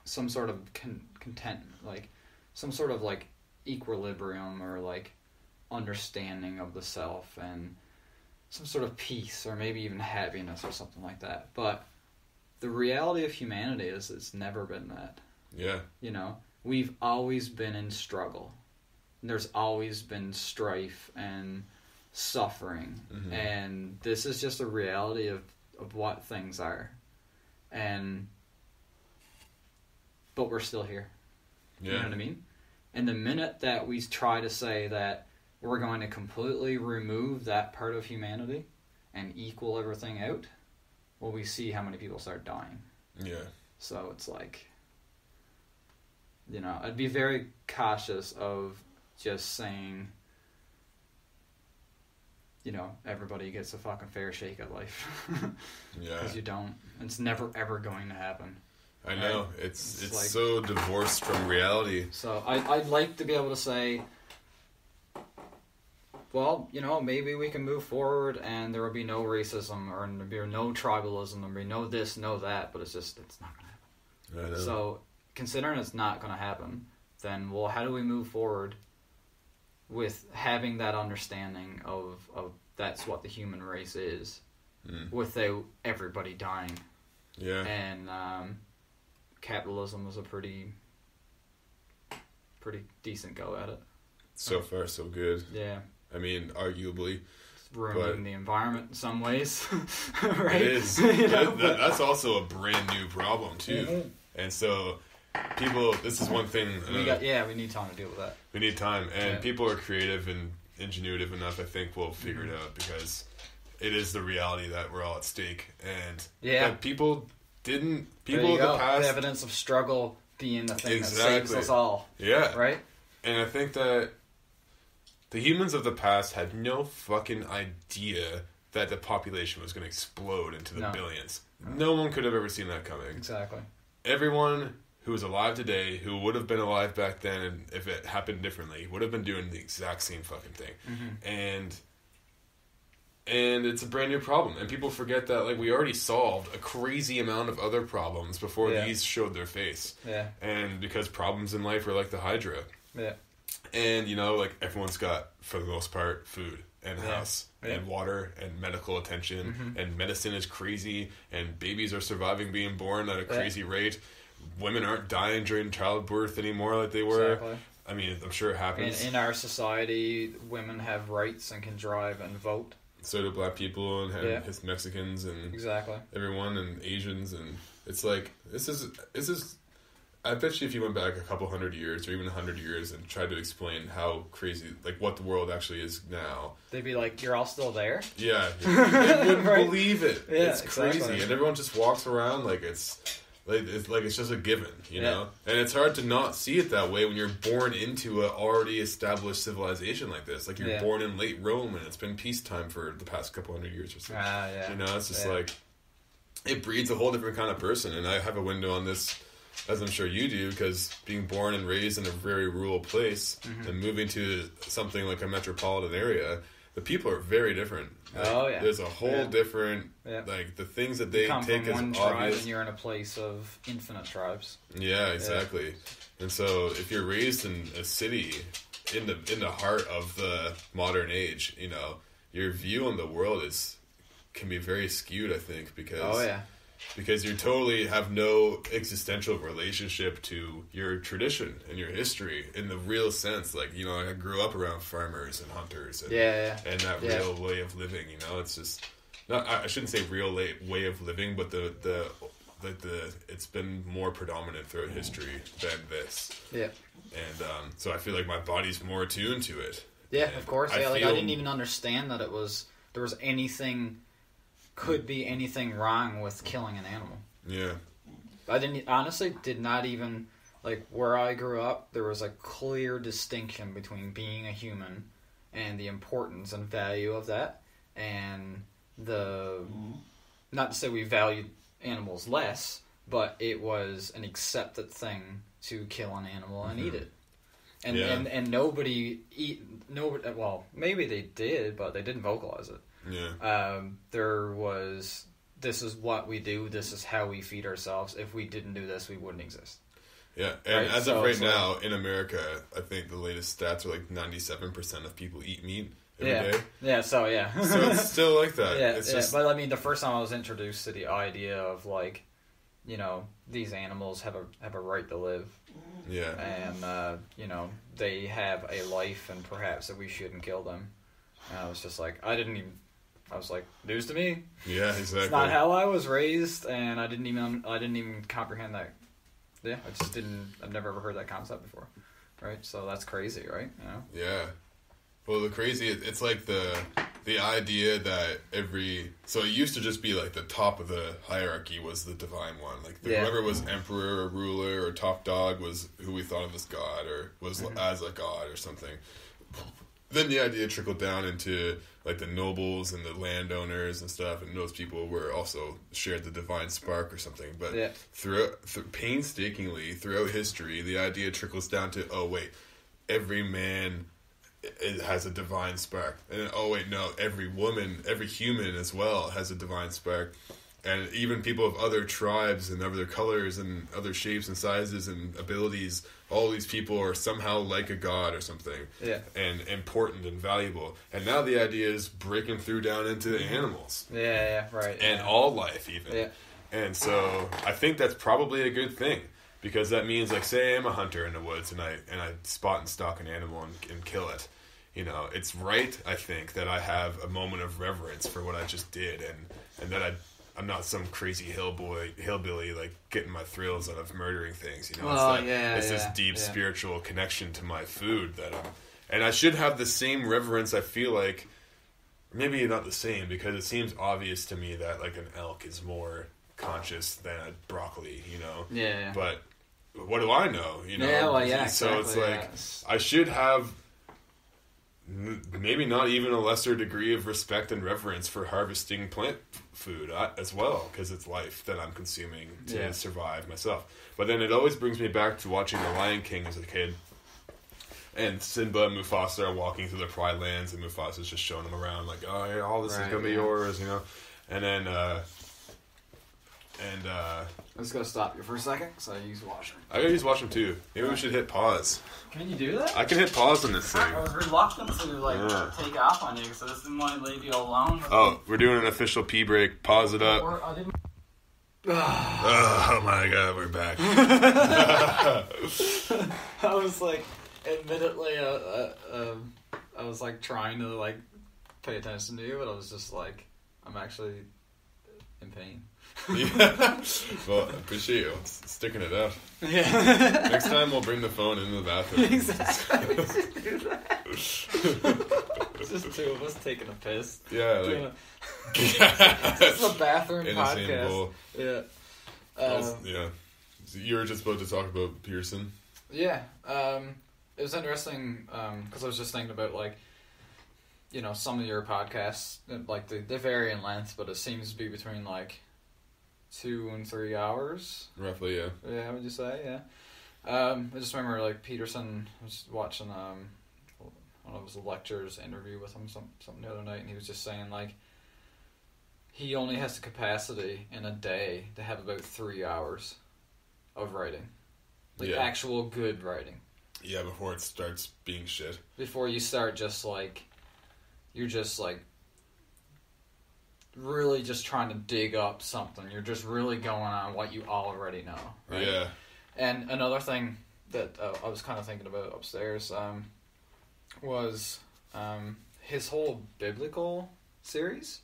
some sort of contentment, like some sort of like equilibrium or like understanding of the self and some sort of peace or maybe even happiness or something like that. But the reality of humanity is it's never been that. Yeah. You know, we've always been in struggle. There's always been strife and suffering. Mm-hmm. And this is just a reality of what things are. But we're still here. Yeah. You know what I mean? And the minute that we try to say that we're going to completely remove that part of humanity and equal everything out, well, we see how many people start dying. Yeah. So it's like, you know, I'd be very cautious of just saying, you know, everybody gets a fucking fair shake at life. Yeah. Because you don't. It's never, ever going to happen. I know. Right? It's like, so divorced from reality. So I'd like to be able to say, well, you know, maybe we can move forward and there will be no racism or there will be no tribalism, there will be no this, no that, but it's not going to happen. So considering it's not going to happen, then, well, how do we move forward with having that understanding of that's what the human race is without everybody dying? Yeah. And capitalism was a pretty decent go at it. So far, so good. Yeah. I mean, arguably. It's ruining the environment in some ways. Right? It is. You know, that's also a brand new problem, too. Mm-hmm. And so, people, this is one thing. We need time to deal with that. We need time. And people are creative and ingenuitive enough, I think we'll figure it out, because it is the reality that we're all at stake. And people of the past. The evidence of struggle being the thing that saves us all. Yeah. Right? And I think that the humans of the past had no fucking idea that the population was going to explode into the billions. No one could have ever seen that coming. Exactly. Everyone who is alive today, who would have been alive back then, and if it happened differently, would have been doing the exact same fucking thing. Mm-hmm. And it's a brand new problem. And people forget that, like, we already solved a crazy amount of other problems before these showed their face. Yeah. And because problems in life are like the Hydra. Yeah. And, you know, like, everyone's got, for the most part, food and a house and water and medical attention. And medicine is crazy. And babies are surviving being born at a crazy rate. Women aren't dying during childbirth anymore like they were. Exactly. I mean, I'm sure it happens. In our society, women have rights and can drive and vote. So do black people and Mexicans and everyone and Asians, and it's like this is. I bet you if you went back a couple hundred years or even 100 years and tried to explain how crazy, like what the world actually is now, they'd be like, "You're all still there?" Yeah, they wouldn't believe it. Yeah, it's crazy, and everyone just walks around like it's just a given, you know. And it's hard to not see it that way when you're born into an already established civilization like this. Like you're born in late Rome, and it's been peacetime for the past couple hundred years or so. You know, it's just like it breeds a whole different kind of person. And I have a window on this, as I'm sure you do, because being born and raised in a very rural place and moving to something like a metropolitan area, the people are very different. Like, there's a whole different, like, the things that they take as one obvious. Tribe and you're in a place of infinite tribes. Yeah, exactly. Yeah. And so if you're raised in a city in the heart of the modern age, you know, your view on the world can be very skewed, I think, because you totally have no existential relationship to your tradition and your history in the real sense. Like, you know, I grew up around farmers and hunters and that real way of living, you know. It's just not, I shouldn't say real way of living, but the it's been more predominant throughout history than this. Yeah. And so I feel like my body's more attuned to it. Yeah, and of course. I didn't even understand that there was anything could be anything wrong with killing an animal. Yeah. I did not even, like, where I grew up, there was a clear distinction between being a human and the importance and value of that, and not to say we valued animals less, but it was an accepted thing to kill an animal and eat it. And nobody, well, maybe they did, but they didn't vocalize it. Yeah. This is what we do, this is how we feed ourselves. If we didn't do this, we wouldn't exist. Yeah, and as of right now, in America, I think the latest stats are like 97% of people eat meat every day. Yeah, so it's still like that. Yeah, it's just... But I mean, the first time I was introduced to the idea of like, you know, these animals have a right to live. Yeah. And, you know, they have a life and perhaps that we shouldn't kill them. And I was just like, I was like, news to me. Yeah, exactly. It's not how I was raised, and I didn't even comprehend that. Yeah, I've never ever heard that concept before. Right? So that's crazy, right? You know? Yeah. Well, it's like the idea that so it used to just be like the top of the hierarchy was the divine one. Like whoever was emperor or ruler or top dog was who we thought of as God or was as a god or something. Then the idea trickled down into like the nobles and the landowners and stuff, and those people were also shared the divine spark or something. But painstakingly throughout history, the idea trickles down to, oh wait, every man it has a divine spark, and oh wait, no, every woman, every human as well has a divine spark, and even people of other tribes and other colors and other shapes and sizes and abilities, all these people are somehow like a god or something, and important and valuable. And now the idea is breaking through down into animals, right, and all life even, and so I think that's probably a good thing. Because that means, like, say I'm a hunter in the woods and I spot and stalk an animal and kill it. You know, it's right, I think, that I have a moment of reverence for what I just did, and that I'm not some crazy hillbilly, like, getting my thrills out of murdering things. You know, it's this deep spiritual connection to my food and I should have the same reverence. I feel like maybe not the same, because it seems obvious to me that like an elk is more conscious than a broccoli, you know. But what do I know, you know? So it's like I should have maybe not even a lesser degree of respect and reverence for harvesting plant food as well, because it's life that I'm consuming to survive myself. But then it always brings me back to watching The Lion King as a kid, and Simba and Mufasa are walking through the Pride Lands, and Mufasa's just showing them around like, oh yeah, all this is gonna be yours, you know. And then I'm just gonna stop you for a second because I use washroom. I gotta use washroom too. Maybe we should hit pause. Can you do that? I can hit pause on this thing. I was reluctant to take off on you because I just didn't want to leave you alone. Oh, we're doing an official pee break. Pause it up. Oh my god, we're back. I was like, admittedly, I was like trying to like pay attention to you, but I was just like, I'm actually in pain. Yeah. Well, I appreciate you sticking it out. Yeah. Next time we'll bring the phone into the bathroom. Exactly. We should do that. Just two of us taking a piss. Yeah. Like, this is a bathroom in podcast. The same bowl. Yeah. Yeah. So you were just about to talk about Pearson. Yeah. It was interesting because I was just thinking about like, you know, some of your podcasts, like they vary in length, but it seems to be between like 2 and 3 hours. Roughly, yeah. Yeah, would you say? Yeah. I just remember like Peterson was watching one of his lectures interview with him something the other night, and he was just saying like he only has the capacity in a day to have about 3 hours of writing, like actual good writing. Yeah, before it starts being shit. Before you start just like, you're just like really just trying to dig up something. You're just really going on what you already know. Right? Yeah. And another thing that I was kind of thinking about upstairs was his whole biblical series.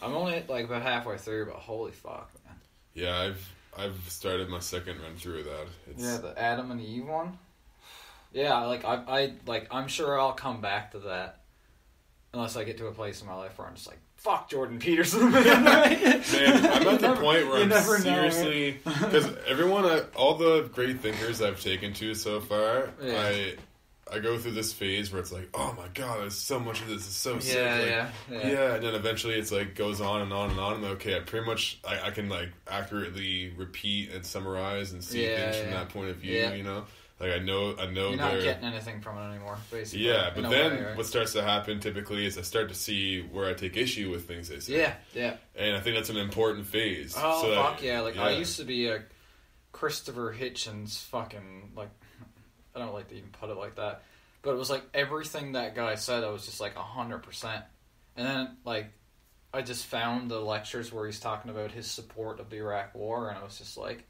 I'm only like about halfway through, but holy fuck, man. Yeah, I've started my second run through of that. The Adam and Eve one. Yeah, like I'm sure I'll come back to that unless I get to a place in my life where I'm just like, fuck Jordan Peterson, man. Man, I'm at the point where I'm seriously, because all the great thinkers I've taken to so far, I go through this phase where it's like, oh my god, there's so much of this, it's so sick. Yeah, and then eventually it's like goes on and on and on. And okay, I can like accurately repeat and summarize and see things from that point of view, you know? Like I know. You're not getting anything from it anymore, basically. Yeah, but then what starts to happen typically is I start to see where I take issue with things they say. Yeah. And I think that's an important phase. Oh, fuck yeah! Like I used to be Christopher Hitchens fucking, like, I don't like to even put it like that, but it was like everything that guy said, I was just like 100%. And then, like, I just found the lectures where he's talking about his support of the Iraq War, and I was just like,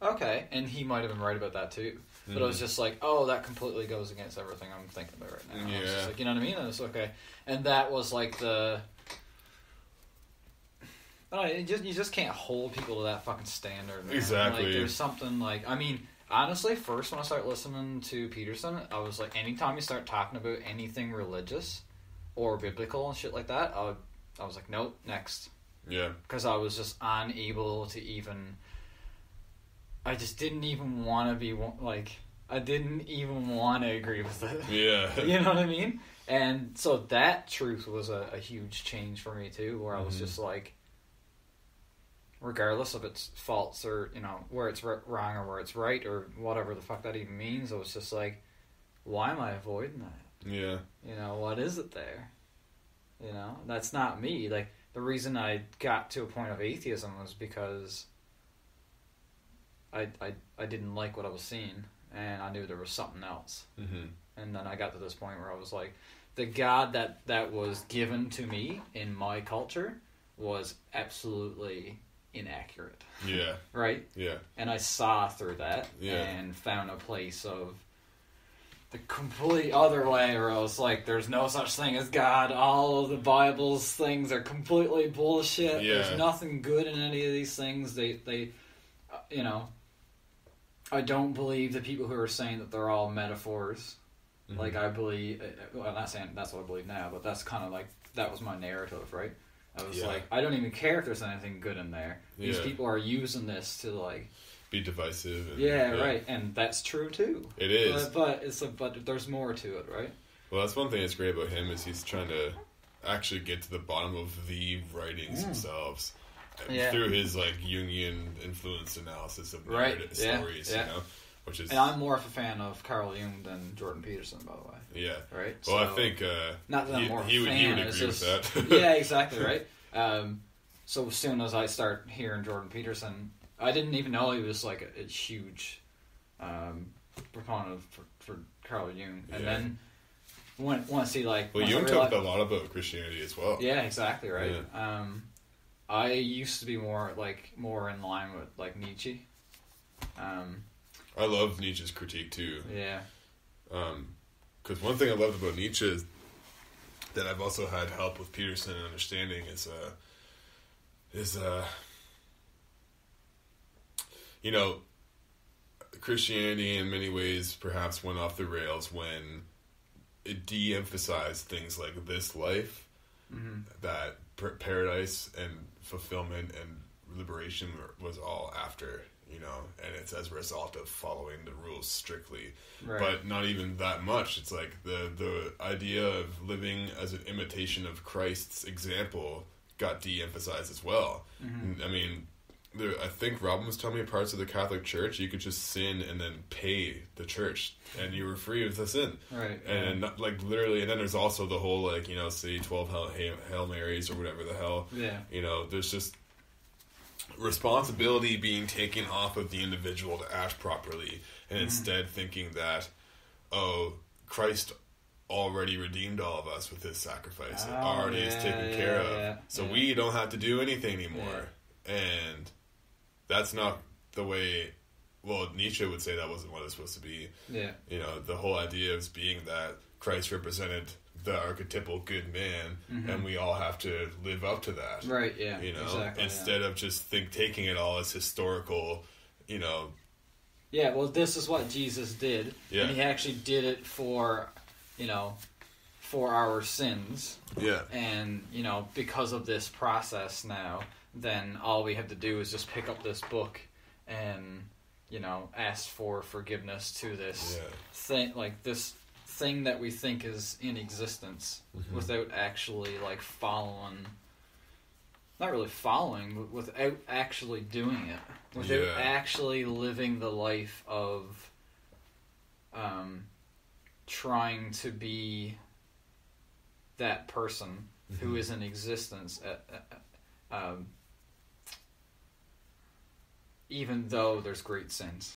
okay. And he might have been right about that too. But I was just like, oh, that completely goes against everything I'm thinking about right now. Yeah. I was just like, you know what I mean? And it's okay. And that was like the... you just can't hold people to that fucking standard, man. Exactly. Like, there's something like... I mean, honestly, first when I started listening to Peterson, I was like, anytime you start talking about anything religious or biblical and shit like that, I was like, nope, next. Yeah. Because I was just unable to even... I just didn't even want to be, like... I didn't even want to agree with it. Yeah. You know what I mean? And so that truth was a huge change for me, too, where I was just like... Regardless of its faults or, you know, where it's wrong or where it's right or whatever the fuck that even means, I was just like, why am I avoiding that? Yeah. You know, what is it there? You know, that's not me. Like, the reason I got to a point of atheism was because I didn't like what I was seeing, and I knew there was something else. Mm-hmm. And then I got to this point where I was like, the God that was given to me in my culture was absolutely inaccurate. Yeah. Right? Yeah. And I saw through that yeah. and found a place of the complete other way where I was like, there's no such thing as God. All of the Bible's things are completely bullshit. Yeah. There's nothing good in any of these things. They you know, I don't believe the people who are saying that they're all metaphors. Mm-hmm. Like, I believe, well, I'm not saying that's what I believe now, but that's kind of like, that was my narrative, right? I was like, I don't even care if there's anything good in there. These people are using this to, like... be divisive. And, right. And that's true, too. It is. But there's more to it, right? Well, that's one thing that's great about him, is he's trying to actually get to the bottom of the writings themselves. Through his, like, Jungian influence analysis of stories, you know? Which is... And I'm more of a fan of Carl Jung than Jordan Peterson, by the way. Yeah. Right? Well, so, I think not that I'm more he of a fan, would agree with that. Yeah, exactly, right? So as soon as I start hearing Jordan Peterson, I didn't even know he was like a huge proponent for Carl Jung. And then once he like... Well, Jung talked a lot about Christianity as well. Yeah, exactly, right? Yeah. I used to be more in line with like Nietzsche. I love Nietzsche's critique too. Yeah. Because one thing I loved about Nietzsche is that I've also had help with Peterson and understanding is you know, Christianity in many ways perhaps went off the rails when it de-emphasized things like this life, that paradise and fulfillment and liberation was all after, you know, and it's as a result of following the rules strictly. Right. But not even that much. It's like the idea of living as an imitation of Christ's example got de-emphasized as well. Mm-hmm. I mean, I think Robin was telling me parts of the Catholic Church you could just sin and then pay the church and you were free of the sin. Right. And like literally, and then there's also the whole like, you know, say 12 Hail Marys or whatever the hell. Yeah. You know, there's just responsibility being taken off of the individual to act properly, and instead thinking that, oh, Christ already redeemed all of us with his sacrifice. It already is taken care of. So we don't have to do anything anymore. Yeah. And that's not the way, well, Nietzsche would say that wasn't what it's supposed to be. Yeah. You know, the whole idea of being that Christ represented the archetypal good man, and we all have to live up to that. Right, yeah. You know, exactly, instead of just taking it all as historical, you know. Yeah, well, this is what Jesus did. Yeah. And he actually did it for, you know, for our sins. Yeah. And, you know, because of this process now, then all we have to do is just pick up this book and, you know, ask for forgiveness to this thing, like this thing that we think is in existence, without actually like following, not really following, but without actually doing it, without actually living the life of trying to be that person who is in existence even though there's great sins.